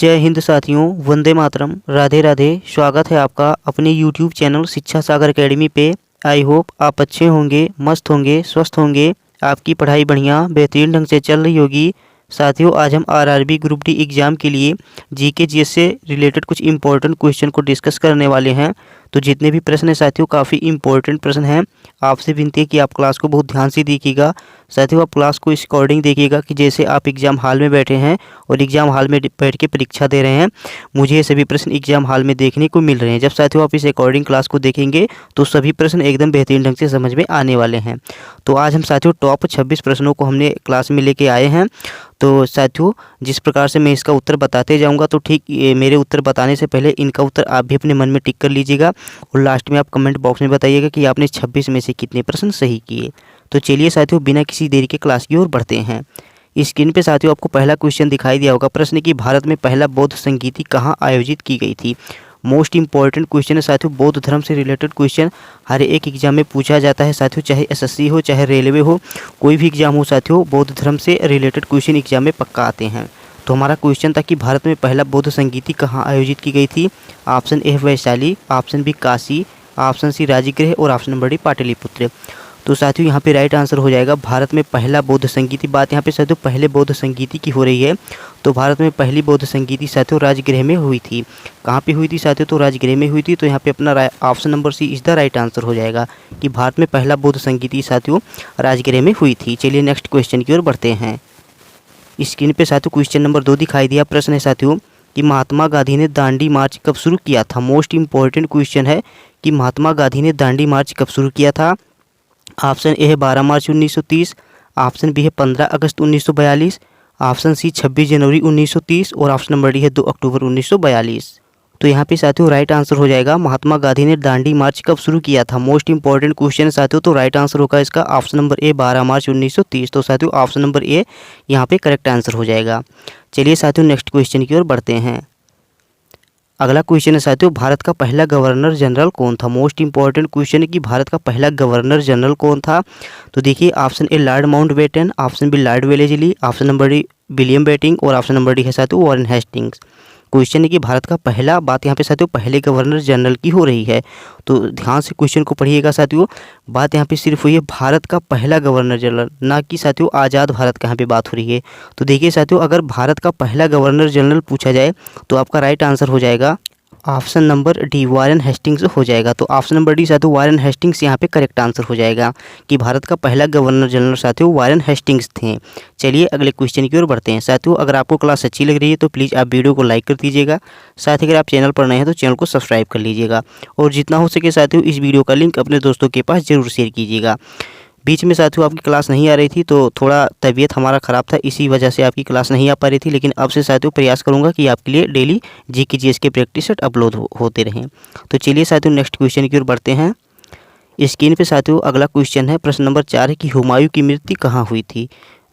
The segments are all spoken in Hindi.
जय हिंद साथियों, वंदे मातरम, राधे राधे। स्वागत है आपका अपने YouTube चैनल शिक्षा सागर एकेडमी पे। आई होप आप अच्छे होंगे, मस्त होंगे, स्वस्थ होंगे। आपकी पढ़ाई बढ़िया बेहतरीन ढंग से चल रही होगी। साथियों, आज हम आरआरबी ग्रुप डी एग्ज़ाम के लिए जीके जीएस से रिलेटेड कुछ इंपॉर्टेंट क्वेश्चन को डिस्कस करने वाले हैं। तो जितने भी प्रश्न हैं साथियों, काफ़ी इंपॉर्टेंट प्रश्न हैं। आपसे विनती है कि आप क्लास को बहुत ध्यान से देखिएगा। साथियों, आप क्लास को इस अकॉर्डिंग देखिएगा कि जैसे आप एग्ज़ाम हॉल में बैठे हैं और एग्ज़ाम हॉल में बैठ के परीक्षा दे रहे हैं, मुझे ये सभी प्रश्न एग्ज़ाम हॉल में देखने को मिल रहे हैं। जब साथियों आप इस अकॉर्डिंग क्लास को देखेंगे तो सभी प्रश्न एकदम बेहतरीन ढंग से समझ में आने वाले हैं। तो आज हम साथियों टॉप 26 प्रश्नों को हमने क्लास में लेके आए हैं। तो साथियों, जिस प्रकार से मैं इसका उत्तर बताते जाऊंगा, तो ठीक मेरे उत्तर बताने से पहले इनका उत्तर आप भी अपने मन में टिक कर लीजिएगा और लास्ट में आप कमेंट बॉक्स में बताइएगा कि आपने 26 में से कितने प्रश्न सही किए। तो चलिए साथियों, बिना किसी देरी के क्लास की ओर बढ़ते हैं। स्क्रीन पे साथियों आपको पहला क्वेश्चन दिखाई दिया होगा। प्रश्न कि भारत में पहला बौद्ध संगीति कहाँ आयोजित की गई थी। मोस्ट इंपॉर्टेंट क्वेश्चन है साथियों, बौद्ध धर्म से रिलेटेड क्वेश्चन हर एक एग्जाम में पूछा जाता है साथियों, चाहे एसएससी हो, चाहे रेलवे हो, कोई भी एग्जाम हो साथियों, बौद्ध धर्म से रिलेटेड क्वेश्चन एग्जाम में पक्का आते हैं। तो हमारा क्वेश्चन था कि भारत में पहला बौद्ध संगीति कहाँ आयोजित की गई थी। Option A Vaishali, option B Kashi, option C Rajgir और ऑप्शन नंबर डी पाटलिपुत्र। तो साथियों यहाँ पे राइट आंसर हो जाएगा भारत में पहला बौद्ध संगीति। बात यहाँ पे साथियों पहले बौद्ध संगीति की हो रही है। तो भारत में पहली बौद्ध संगीति साथियों राजगृह में हुई थी। कहाँ पे हुई थी साथियों? तो राजगृह में हुई थी। तो यहाँ पे अपना option number C is the right answer हो जाएगा कि भारत में पहला बौद्ध संगीति साथियों राजगृह में हुई थी। चलिए नेक्स्ट क्वेश्चन की ओर बढ़ते हैं। स्क्रीन पे साथियों क्वेश्चन नंबर 2 दिखाई दिया। प्रश्न है साथियों कि महात्मा गांधी ने दांडी मार्च कब शुरू किया था। मोस्ट इंपॉर्टेंट क्वेश्चन है कि महात्मा गांधी ने दांडी मार्च कब शुरू किया था। ऑप्शन ए है 12 मार्च 1930, ऑप्शन बी है 15 अगस्त 1942, ऑप्शन सी 26 जनवरी 1930 और ऑप्शन नंबर डी है 2 अक्टूबर 1942। तो यहाँ पे साथियों राइट आंसर हो जाएगा महात्मा गांधी ने दांडी मार्च कब शुरू किया था। मोस्ट इंपॉर्टेंट क्वेश्चन है साथियों। तो राइट आंसर होगा इसका ऑप्शन नंबर ए 12 मार्च 1930। तो साथियों ऑप्शन नंबर ए यहाँ पे करेक्ट आंसर हो जाएगा। चलिए साथियों नेक्स्ट क्वेश्चन की ओर बढ़ते हैं। अगला क्वेश्चन है साथियों, भारत का पहला गवर्नर जनरल कौन था। मोस्ट इंपॉर्टेंट क्वेश्चन है कि भारत का पहला गवर्नर जनरल कौन था। तो देखिए option A Lord Mountbatten, option B Lord Wellesley, option number D William Bentinck और ऑप्शन नंबर डी है साथियों वॉरेन हेस्टिंग्स। क्वेश्चन है कि भारत का पहला, बात यहाँ पे साथियों पहले गवर्नर जनरल की हो रही है। तो ध्यान से क्वेश्चन को पढ़िएगा साथियों। बात यहाँ पे सिर्फ हुई है भारत का पहला गवर्नर जनरल, ना कि साथियों आज़ाद भारत का यहाँ पे बात हो रही है। तो देखिए साथियों, अगर भारत का पहला गवर्नर जनरल पूछा जाए तो आपका राइट आंसर हो जाएगा option number D Warren Hastings हो जाएगा। तो ऑप्शन नंबर डी साथियों वॉरेन हेस्टिंग्स यहाँ पे करेक्ट आंसर हो जाएगा कि भारत का पहला गवर्नर जनरल साथियों वॉरेन हेस्टिंग्स थे। चलिए अगले क्वेश्चन की ओर बढ़ते हैं। साथियों अगर आपको क्लास अच्छी लग रही है तो प्लीज़ आप वीडियो को लाइक कर दीजिएगा। साथ ही अगर आप चैनल पर नए हैं तो चैनल को सब्सक्राइब कर लीजिएगा और जितना हो सके साथियों इस वीडियो का लिंक अपने दोस्तों के पास जरूर शेयर कीजिएगा। बीच में साथियों आपकी क्लास नहीं आ रही थी तो थोड़ा तबीयत हमारा ख़राब था, इसी वजह से आपकी क्लास नहीं आ पा रही थी, लेकिन अब से साथियों प्रयास करूंगा कि आपके लिए डेली जीके जीएस के प्रैक्टिस सेट अपलोड होते रहें। तो चलिए साथियों नेक्स्ट क्वेश्चन की ओर बढ़ते हैं। स्क्रीन पे साथियों अगला क्वेश्चन है, प्रश्न नंबर 4 है कि हुमायूं की मृत्यु कहाँ हुई थी।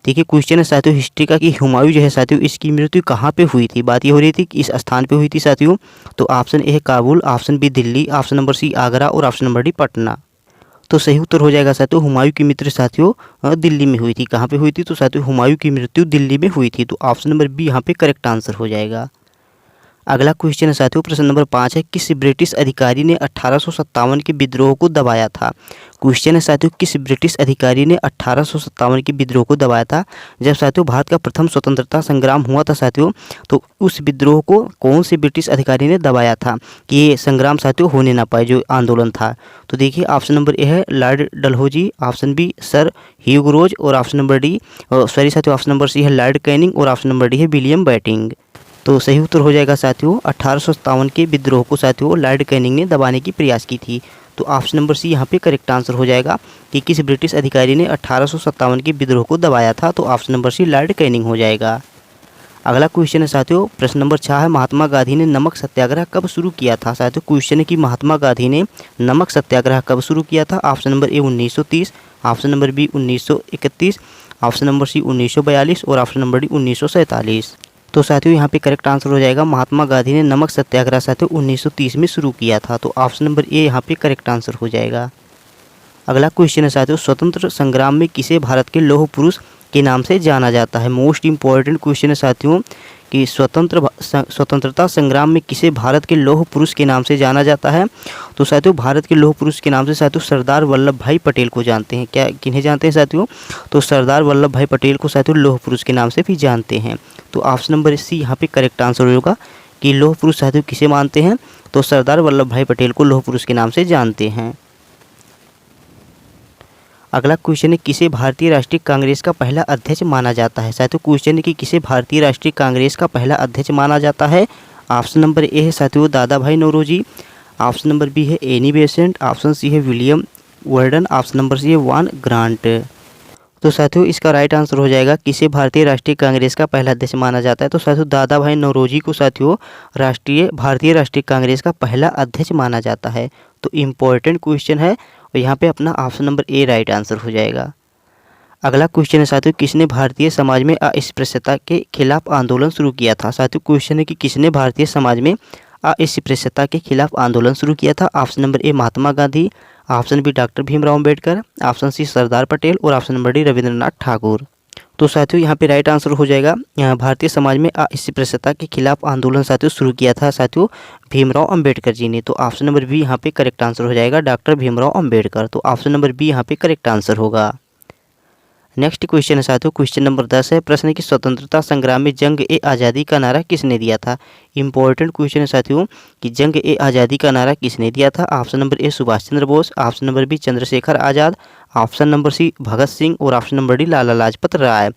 देखिए क्वेश्चन है साथियों हिस्ट्री का कि हुमायूं जो है साथियों इसकी मृत्यु कहाँ पे हुई थी। बात ये हो रही थी कि इस स्थान पे हुई थी साथियों। तो ऑप्शन ए है Kabul, option B Delhi, option number C Agra और ऑप्शन नंबर डी पटना। तो सही उत्तर हो जाएगा साथियों हुमायूं की मृत्यु साथियों दिल्ली में हुई थी। कहाँ पे हुई थी? तो साथियों हुमायूं की मृत्यु दिल्ली में हुई थी। तो ऑप्शन नंबर बी यहाँ पे करेक्ट आंसर हो जाएगा। अगला क्वेश्चन है साथियों प्रश्न नंबर 5 है, किस ब्रिटिश अधिकारी ने 1857 के विद्रोह को दबाया था। क्वेश्चन है साथियों किस ब्रिटिश अधिकारी ने 1857 के विद्रोह को दबाया था। जब साथियों भारत का प्रथम स्वतंत्रता संग्राम हुआ था साथियों, तो उस विद्रोह को कौन से ब्रिटिश अधिकारी ने दबाया था कि ये संग्राम साथियों होने ना पाए, जो आंदोलन था। तो देखिए ऑप्शन नंबर ए है Lord Dalhousie, option B Sir Hugh Rose और ऑप्शन नंबर डी साथियों ऑप्शन नंबर सी है लॉर्ड कैनिंग और ऑप्शन नंबर डी है विलियम बेंटिंक। तो सही उत्तर हो जाएगा साथियों 1857 के विद्रोह को साथियों लॉर्ड कैनिंग ने दबाने की प्रयास की थी। तो ऑप्शन नंबर सी यहाँ पे करेक्ट आंसर हो जाएगा कि किस ब्रिटिश अधिकारी ने 1857 के विद्रोह को दबाया था। तो option number C Lord Canning हो जाएगा। अगला क्वेश्चन है साथियों प्रश्न नंबर 6 है, महात्मा गांधी ने नमक सत्याग्रह कब शुरू किया था। साथियों क्वेश्चन है कि महात्मा गांधी ने नमक सत्याग्रह कब शुरू किया था। Option number A 1930, option number B 1931, option number C 1942 और ऑप्शन नंबर डी 1947। तो साथियों यहाँ पे करेक्ट आंसर हो जाएगा महात्मा गांधी ने नमक सत्याग्रह साथियों 1930 में शुरू किया था। तो ऑप्शन नंबर ए यहाँ पे करेक्ट आंसर हो जाएगा। अगला क्वेश्चन है साथियों स्वतंत्र संग्राम में किसे भारत के लौह पुरुष के नाम से जाना जाता है। मोस्ट इम्पॉर्टेंट क्वेश्चन है साथियों कि स्वतंत्रता संग्राम में किसे भारत के लौह पुरुष के नाम से जाना जाता है। तो साथियों भारत के लौह पुरुष के नाम से साथियों सरदार वल्लभ भाई पटेल को जानते हैं। क्या किन्हें जानते हैं साथियों? तो सरदार वल्लभ भाई पटेल को साथियों लौह पुरुष के नाम से भी जानते हैं। तो ऑप्शन नंबर सी यहाँ पे करेक्ट आंसर होगा कि लौह पुरुष साथियों किसे मानते हैं, तो सरदार वल्लभ भाई पटेल को लौह पुरुष के नाम से जानते हैं। अगला क्वेश्चन है किसे भारतीय राष्ट्रीय कांग्रेस का पहला अध्यक्ष माना जाता है। साथियों क्वेश्चन है कि किसे भारतीय राष्ट्रीय कांग्रेस का पहला अध्यक्ष माना जाता है। ऑप्शन नंबर ए है साथियों दादा भाई नौरोजी, ऑप्शन नंबर बी है एनी बेसेंट, ऑप्शन सी है विलियम वर्डन, ऑप्शन नंबर सी है वान ग्रांट। तो साथियों इसका राइट आंसर हो जाएगा किसे भारतीय राष्ट्रीय कांग्रेस का पहला अध्यक्ष माना जाता है। तो साथियों दादा भाई नौरोजी को साथियों भारतीय राष्ट्रीय कांग्रेस का पहला अध्यक्ष माना जाता है। तो इम्पोर्टेंट क्वेश्चन है और यहाँ पे अपना ऑप्शन नंबर ए राइट आंसर हो जाएगा। अगला क्वेश्चन है साथियों किसने भारतीय समाज में अस्पृश्यता के खिलाफ आंदोलन शुरू किया था। साथियों क्वेश्चन है कि किसने भारतीय समाज में अस्पृश्यता के खिलाफ आंदोलन शुरू किया था। Option number A Mahatma Gandhi, option B doctor Bhimrao Ambedkar, option C Sardar Patel और option number D Rabindranath Thakur. तो साथियों यहाँ पे राइट आंसर हो जाएगा भारतीय समाज में अस्पृश्यता के खिलाफ आंदोलन साथियों शुरू किया था साथियों भीमराव अम्बेडकर जी ने। तो ऑप्शन नंबर बी यहाँ पे करेक्ट आंसर हो जाएगा डॉक्टर भीमराव अम्बेडकर। तो ऑप्शन नंबर बी यहाँ पे करेक्ट आंसर होगा। नेक्स्ट क्वेश्चन है साथियों क्वेश्चन नंबर 10 है। प्रश्न है कि स्वतंत्रता संग्राम में जंग ए आज़ादी का नारा किसने दिया था। इंपॉर्टेंट क्वेश्चन है साथियों कि जंग ए आज़ादी का नारा किसने दिया था। Option number A Subhash Chandra Bose, option number B Chandrashekhar Azad, option number C Bhagat Singh और option number D Lala Lajpat Rai.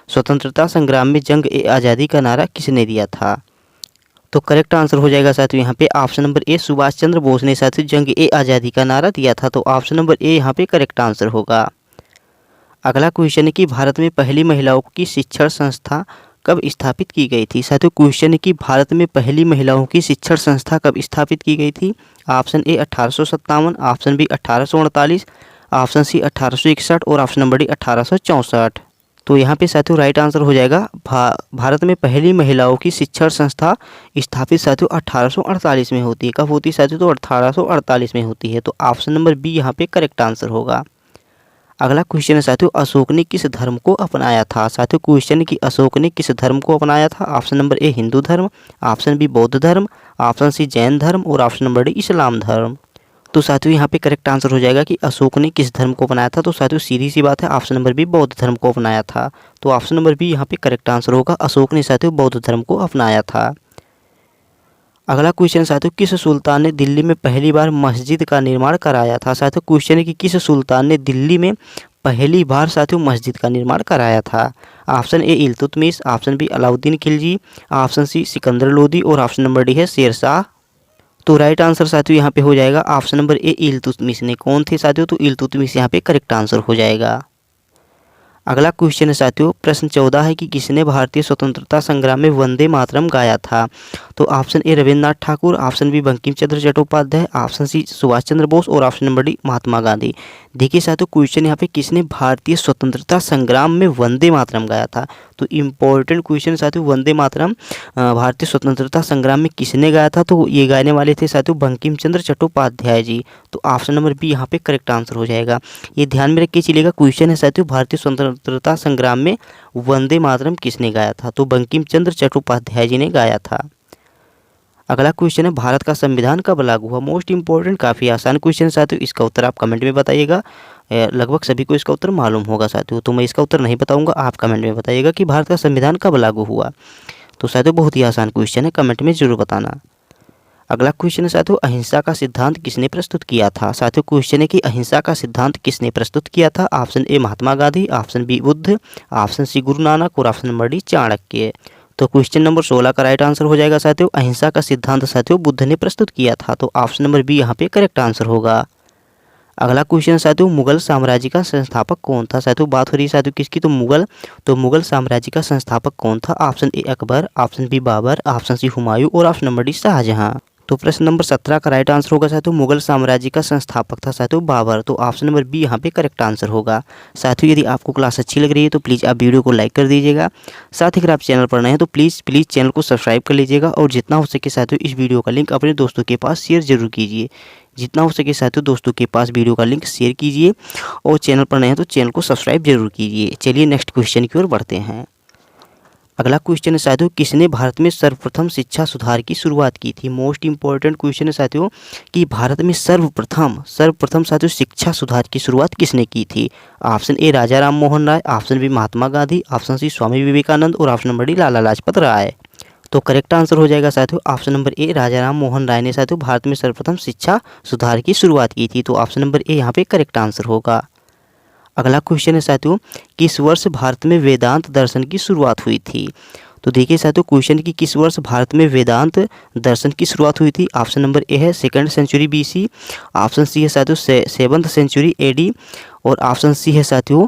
स्वतंत्रता संग्राम में जंग ए आज़ादी का नारा किसने दिया था। तो करेक्ट आंसर हो जाएगा साथियों यहाँ पे option number A Subhash Chandra Bose ने साथियों जंग ए आज़ादी का नारा दिया था। तो ऑप्शन नंबर ए यहाँ पे करेक्ट आंसर होगा। अगला क्वेश्चन है कि भारत में पहली महिलाओं की शिक्षण संस्था कब स्थापित की गई थी। साथियों क्वेश्चन है कि भारत में पहली महिलाओं की शिक्षण संस्था कब स्थापित की गई थी। Option A 1857, option B 1848, option C 1861 और ऑप्शन नंबर डी 1864। तो यहाँ पे साथियों राइट आंसर हो जाएगा भारत में पहली महिलाओं की शिक्षण संस्था स्थापित साथियों 1848 में होती है। कब होती है साथियों? तो 1848 में होती है। तो ऑप्शन नंबर बी यहाँ पे करेक्ट आंसर होगा। अगला क्वेश्चन है साथियों अशोक ने किस धर्म को अपनाया था। साथियों क्वेश्चन है कि अशोक ने किस धर्म को अपनाया था। ऑप्शन नंबर ए हिंदू धर्म, ऑप्शन बी बौद्ध धर्म, ऑप्शन सी जैन धर्म और ऑप्शन नंबर डी इस्लाम धर्म। तो साथियों यहाँ पे करेक्ट आंसर हो जाएगा कि अशोक ने किस धर्म को अपनाया था। तो साथियों सीधी सी बात है ऑप्शन नंबर बी बौद्ध धर्म को अपनाया था। तो ऑप्शन नंबर बी यहाँ पे करेक्ट आंसर होगा अशोक ने साथियों बौद्ध धर्म को अपनाया था। अगला क्वेश्चन साथियों किस सुल्तान ने दिल्ली में पहली बार मस्जिद का निर्माण कराया था। साथियों क्वेश्चन है कि किस सुल्तान ने दिल्ली में पहली बार साथियों मस्जिद का निर्माण कराया था। Option A Iltutmish, option B Alauddin Khilji, option C Sikandar Lodi और ऑप्शन नंबर डी है शेर शाह। तो राइट आंसर साथियों यहाँ पे हो जाएगा ऑप्शन नंबर ए इल्तुतमिश ने। कौन थे साथियों? तो इल्तुतमिश यहाँ पे करेक्ट आंसर हो जाएगा। अगला क्वेश्चन है साथियों प्रश्न 14 है कि किसने भारतीय स्वतंत्रता संग्राम में वंदे मातरम गाया था। तो option A Rabindranath Thakur, option B Bankim Chandra Chattopadhyay, option C Subhash Chandra Bose और option number D Mahatma Gandhi. देखिए साथियों क्वेश्चन यहाँ पे किसने भारतीय स्वतंत्रता संग्राम में वंदे मातरम गाया था। तो इम्पोर्टेंट क्वेश्चन साथियों वंदे मातरम भारतीय स्वतंत्रता संग्राम में किसने गाया था। तो ये गाने वाले थे साथियों बंकिम चंद्र चट्टोपाध्याय जी। तो ऑप्शन नंबर बी यहाँ पे करेक्ट आंसर हो जाएगा। ये ध्यान में रख के चलिएगा क्वेश्चन है साथियों भारतीय स्वतंत्रता संग्राम में वंदे मातरम किसने गाया था। तो बंकिम चंद्र चट्टोपाध्याय जी ने गाया था। अगला क्वेश्चन है भारत का संविधान कब लागू हुआ। मोस्ट इंपॉर्टेंट काफ़ी आसान क्वेश्चन साथियों इसका उत्तर आप कमेंट में बताइएगा। लगभग सभी को इसका उत्तर मालूम होगा साथियों, तो मैं इसका उत्तर नहीं बताऊंगा, आप कमेंट में बताइएगा कि भारत का संविधान कब लागू हुआ। तो साथियों बहुत ही आसान क्वेश्चन है, कमेंट में जरूर बताना। अगला क्वेश्चन है साथियों अहिंसा का सिद्धांत किसने प्रस्तुत किया था। साथियों क्वेश्चन है कि अहिंसा का सिद्धांत किसने प्रस्तुत किया था। Option A Mahatma Gandhi, option B Buddha, option C Guru Nanak और ऑप्शन नंबर डी चाणक्य। तो क्वेश्चन नंबर 16 का राइट आंसर हो जाएगा साथियों अहिंसा का सिद्धांत साथियों बुद्ध ने प्रस्तुत किया था। तो ऑप्शन नंबर बी यहाँ पे करेक्ट आंसर होगा। अगला क्वेश्चन साथियों मुगल साम्राज्य का संस्थापक कौन था। साथियों बात हो रही है साथियों किसकी, तो मुगल साम्राज्य का संस्थापक कौन था। Option A Akbar, option B Babur, option C Humayun और ऑप्शन नंबर डी शाहजहां। तो प्रश्न नंबर 17 का राइट आंसर होगा साथियों मुगल साम्राज्य का संस्थापक था साथियों बाबर। तो ऑप्शन नंबर बी यहाँ पे करेक्ट आंसर होगा। साथियों यदि आपको क्लास अच्छी लग रही है तो प्लीज़ आप वीडियो को लाइक कर दीजिएगा। साथ ही अगर आप चैनल पर नए हैं तो प्लीज़ चैनल को सब्सक्राइब कर लीजिएगा और जितना हो सके साथियों इस वीडियो का लिंक अपने दोस्तों के पास शेयर जरूर कीजिए, जितना हो सके साथियों दोस्तों के पास वीडियो का लिंक शेयर कीजिए और चैनल पर नए हैं तो चैनल को सब्सक्राइब जरूर कीजिए। चलिए नेक्स्ट क्वेश्चन की ओर बढ़ते हैं। अगला क्वेश्चन है साथियों, किसने भारत में सर्वप्रथम शिक्षा सुधार की शुरुआत की थी? मोस्ट इंपॉर्टेंट क्वेश्चन है साथियों कि भारत में सर्वप्रथम साथियों शिक्षा सुधार की शुरुआत किसने की थी? Option A Raja Ram Mohan Roy, option B Mahatma Gandhi, option C Swami Vivekananda और option number D Lala Lajpat Rai. तो करेक्ट आंसर हो जाएगा साथियों option number A Raja Ram Mohan Roy ने साथियों भारत में सर्वप्रथम शिक्षा सुधार की शुरुआत की थी। तो ऑप्शन नंबर ए यहाँ पे करेक्ट आंसर होगा। अगला क्वेश्चन है साथियों, किस वर्ष भारत में वेदांत दर्शन की शुरुआत हुई थी? तो देखिए साथियों क्वेश्चन की किस वर्ष भारत में वेदांत दर्शन की शुरुआत हुई थी? ऑप्शन नंबर ए है 2nd century BC, option C है साथियों 7th सेंचुरी AD और ऑप्शन सी है साथियों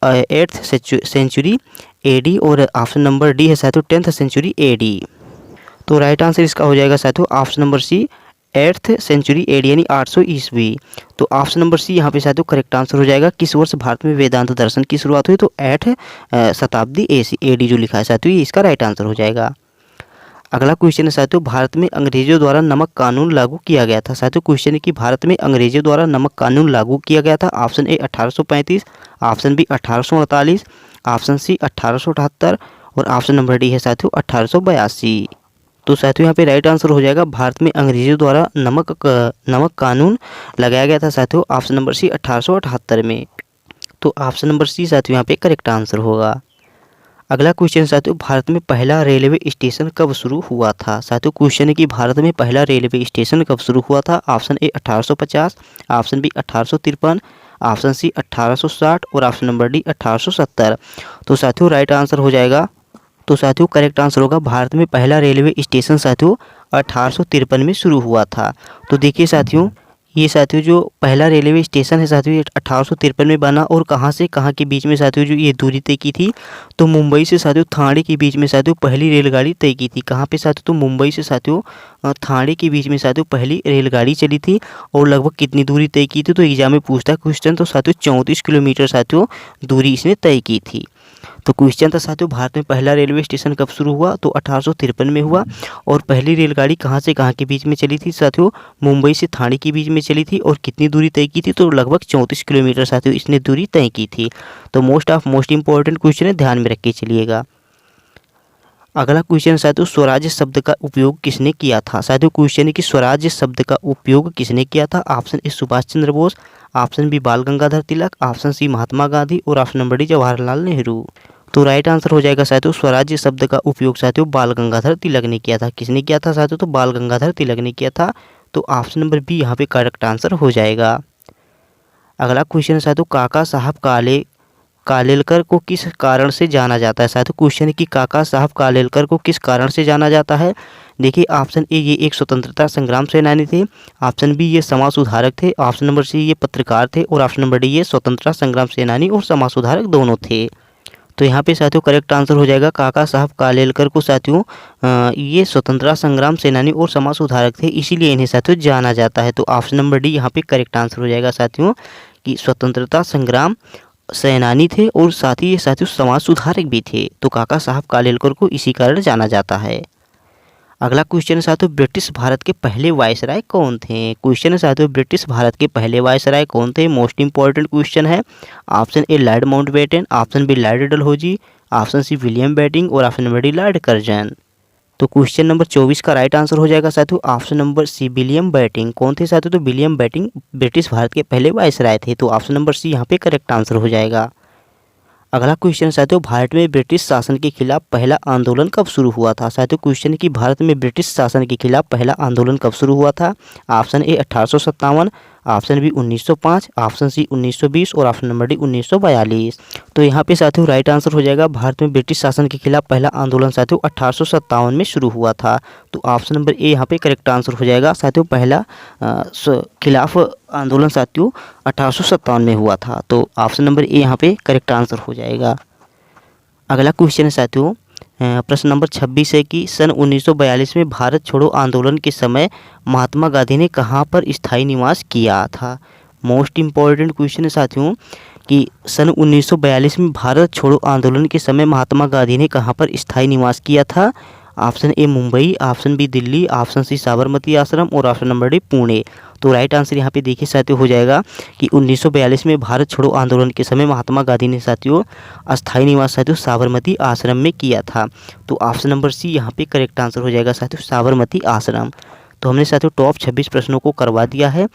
8th सेंचुरी AD और ऑप्शन नंबर डी है साथियों 10th सेंचुरी AD। तो राइट आंसर इसका हो जाएगा साथियों option number C 8th century AD यानी 800 ईस्वी। तो ऑप्शन नंबर सी यहाँ पे साथियों करेक्ट आंसर हो जाएगा। किस वर्ष भारत में वेदांत दर्शन की शुरुआत हुई? तो 8 शताब्दी AD जो लिखा है साथियों ये इसका राइट आंसर हो जाएगा। अगला क्वेश्चन है साथियों, भारत में अंग्रेजों द्वारा नमक कानून लागू किया गया था। साथियों क्वेश्चन है कि भारत में अंग्रेजों द्वारा नमक कानून लागू किया गया था। Option A 1835, option B 1848, option C 1878 और ऑप्शन नंबर डी है साथियों 1882। तो साथियों यहाँ पे राइट आंसर हो जाएगा भारत में अंग्रेजों द्वारा नमक कानून लगाया गया था साथियों ऑप्शन नंबर सी 1878 में। तो ऑप्शन नंबर सी साथियों यहाँ पे करेक्ट आंसर होगा। अगला क्वेश्चन साथियों, भारत में पहला रेलवे स्टेशन कब शुरू हुआ था? साथियों क्वेश्चन है कि भारत में पहला रेलवे स्टेशन कब शुरू हुआ था? Option A 1850, option B 1853, option C 1860 और ऑप्शन नंबर डी 1870। तो साथियों राइट आंसर हो जाएगा। तो साथियों करेक्ट आंसर होगा भारत में पहला रेलवे स्टेशन साथियों 1853 में शुरू हुआ था। तो देखिए साथियों ये साथियों जो पहला रेलवे स्टेशन है साथियों ये 1853 में बना और कहाँ से कहाँ के बीच में साथियों जो ये दूरी तय की थी तो मुंबई से साथियों थाने के बीच में साथियों पहली रेलगाड़ी तय की थी। कहाँ पे साथियों? तो मुंबई से साथियों थाने के बीच में साथियों पहली रेलगाड़ी चली थी और लगभग कितनी दूरी तय की थी? तो एग्जाम में पूछता है क्वेश्चन। तो साथियों 34 किलोमीटर साथियों दूरी इसने तय की थी। तो क्वेश्चन था साथियों भारत में पहला रेलवे स्टेशन कब शुरू हुआ? तो 1853 में हुआ और पहली रेलगाड़ी कहाँ से कहाँ के बीच में चली थी साथियों? मुंबई से थाने के बीच में चली थी और कितनी दूरी तय की थी? तो लगभग 34 किलोमीटर साथियों इसने दूरी तय की थी। तो मोस्ट इंपॉर्टेंट क्वेश्चन है, ध्यान में रख के चलिएगा। अगला क्वेश्चन साथियों, स्वराज्य शब्द का उपयोग किसने किया था? साथियों क्वेश्चन है कि स्वराज्य शब्द का उपयोग किसने किया था? Option A Subhash Chandra Bose, option B Bal Gangadhar Tilak, option C Mahatma Gandhi और option number D Jawaharlal Nehru. तो राइट आंसर हो जाएगा साथियों स्वराज्य शब्द का उपयोग साथियों बाल गंगाधर तिलक ने किया था। किसने किया था साथियों? तो बाल गंगाधर तिलक ने किया था। तो ऑप्शन नंबर बी यहाँ पे करेक्ट आंसर हो जाएगा। अगला क्वेश्चन है साथियों, काका साहब कालेलकर को किस कारण से जाना जाता है? साथियों क्वेश्चन है कि काका साहब कालेलकर को किस कारण से जाना जाता है? देखिए ऑप्शन ए ये एक स्वतंत्रता संग्राम सेनानी थे, ऑप्शन बी ये समाज सुधारक थे, ऑप्शन नंबर सी ये पत्रकार थे और ऑप्शन नंबर डी ये स्वतंत्रता संग्राम सेनानी और समाज सुधारक दोनों थे। तो यहाँ पे साथियों करेक्ट आंसर हो जाएगा काका साहब कालेलकर को साथियों ये स्वतंत्रता संग्राम सेनानी और समाज सुधारक थे, इसीलिए इन्हें साथियों जाना जाता है। तो ऑप्शन नंबर डी यहाँ पे करेक्ट आंसर हो जाएगा साथियों कि स्वतंत्रता संग्राम सेनानी थे और साथ ही ये साथियों समाज सुधारक भी थे। तो काका साहब कालेलकर को इसी कारण जाना जाता है। अगला क्वेश्चन है साथियों, ब्रिटिश भारत के पहले वायसराय कौन थे? क्वेश्चन है साथियों ब्रिटिश भारत के पहले वायसराय कौन थे? मोस्ट इंपॉर्टेंट क्वेश्चन है। Option A Lord Mountbatten, option B lord Dalhousie, option C William Bentinck और option number D lord Curzon. तो क्वेश्चन नंबर 24 का राइट आंसर हो जाएगा साथियों option number C William Bentinck. कौन थे साथियों? तो विलियम बेटिंग ब्रिटिश भारत के पहले वायसराय थे। तो ऑप्शन नंबर सी यहाँ पे करेक्ट आंसर हो जाएगा। अगला क्वेश्चन साथियों, भारत में ब्रिटिश शासन के खिलाफ पहला आंदोलन कब शुरू हुआ था? साथियों क्वेश्चन है कि भारत में ब्रिटिश शासन के खिलाफ पहला आंदोलन कब शुरू हुआ था? Option A 1857, option B 1905, option C 1920 और ऑप्शन नंबर डी 1942। तो यहाँ पे साथियों राइट आंसर हो जाएगा भारत में ब्रिटिश शासन के खिलाफ पहला आंदोलन साथियों 1857 में शुरू हुआ था। तो ऑप्शन नंबर ए यहाँ पे करेक्ट आंसर हो जाएगा साथियों पहला खिलाफ आंदोलन साथियों 1857 में हुआ था। तो ऑप्शन नंबर ए यहाँ पे करेक्ट आंसर हो जाएगा। अगला क्वेश्चन है साथियों प्रश्न नंबर 26 है कि सन 1942 में भारत छोड़ो आंदोलन के समय महात्मा गांधी ने कहाँ पर स्थायी निवास किया था? मोस्ट इम्पॉर्टेंट क्वेश्चन है साथियों कि सन 1942 में भारत छोड़ो आंदोलन के समय महात्मा गांधी ने कहाँ पर स्थायी निवास किया था? Option A Mumbai, option B Delhi, option C Sabarmati Ashram और ऑप्शन नंबर डी पुणे। तो राइट आंसर यहाँ पे देखिए साथियों हो जाएगा कि 1942 में भारत छोड़ो आंदोलन के समय महात्मा गांधी ने साथियों अस्थायी निवास साथियों साबरमती आश्रम में किया था। तो ऑप्शन नंबर सी यहाँ पे करेक्ट आंसर हो जाएगा साथियों, साबरमती आश्रम। तो हमने साथियों टॉप 26 प्रश्नों को करवा दिया है।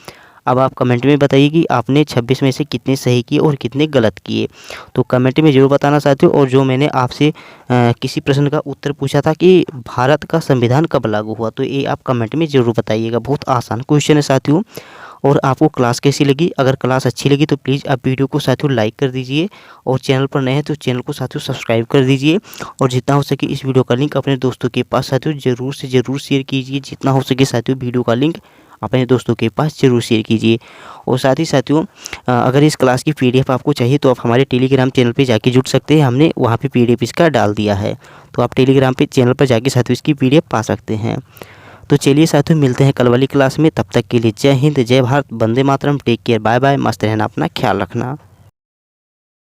अब आप कमेंट में बताइए कि आपने 26 में से कितने सही किए और कितने गलत किए। तो कमेंट में ज़रूर बताना साथियों। और जो मैंने आपसे किसी प्रश्न का उत्तर पूछा था कि भारत का संविधान कब लागू हुआ, तो ये आप कमेंट में ज़रूर बताइएगा। बहुत आसान क्वेश्चन है साथियों। और आपको क्लास कैसी लगी? अगर क्लास अच्छी लगी तो प्लीज़ आप वीडियो को साथियों लाइक कर दीजिए, और चैनल पर नए हैं तो चैनल को साथियों सब्सक्राइब कर दीजिए। और जितना हो सके इस वीडियो का लिंक अपने दोस्तों के पास साथियों ज़रूर से ज़रूर शेयर कीजिए। जितना हो सके साथियों वीडियो का लिंक अपने दोस्तों के पास ज़रूर शेयर कीजिए। और साथ ही साथियों अगर इस क्लास की PDF आपको चाहिए तो आप हमारे टेलीग्राम चैनल पे जाके जुड़ सकते हैं। हमने वहाँ पे PDF इसका डाल दिया है, तो आप टेलीग्राम पे चैनल पर जाके साथियों इसकी PDF पा सकते हैं। तो चलिए साथियों मिलते हैं कल वाली क्लास में। तब तक के लिए जय हिंद, जय Bharat, Vande Mataram, take care, bye bye. मस्त रहना, अपना ख्याल रखना।